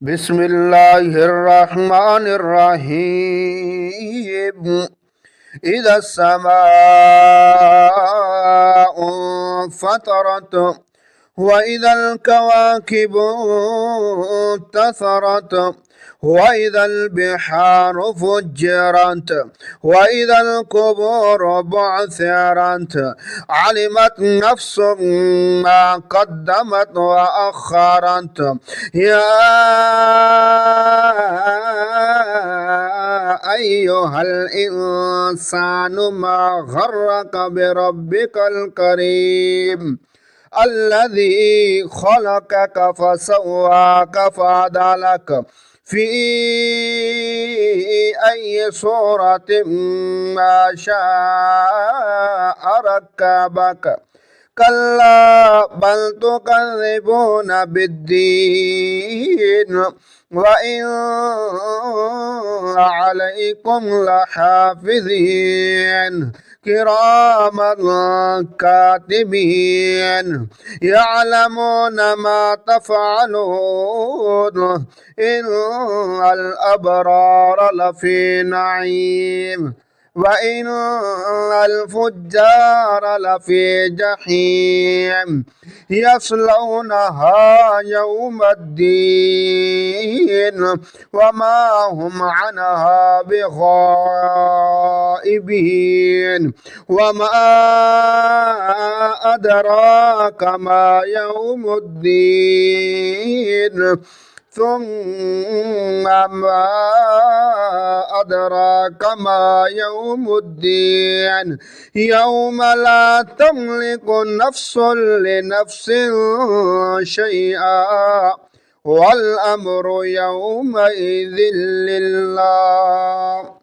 بسم الله الرحمن الرحيم. إذا السماء انفطرت وإذا الكواكب انتثرت وإذا البحار فجرت وإذا القبور بعثرت علمت نفس ما قدمت وأخرت. يا أيها الإنسان ما غرك بربك الكريم الذي خلقك فسواك فعدلك في أي صورة ما شاء ركبك. كلا بل تكذبون بالدين وإن عليكم لحافظين كراما كاتبين يعلمون ما تفعلون إن الأبرار لفي نعيم وإن الفجار لفي جحيم يصلونها يوم الدين وما هم عنها بغائبين. وما أدراك ما يوم الدين ثم ما أدراك ما يوم الدين يوم لا تملك نفس لنفس شيئا والأمر يومئذ لله.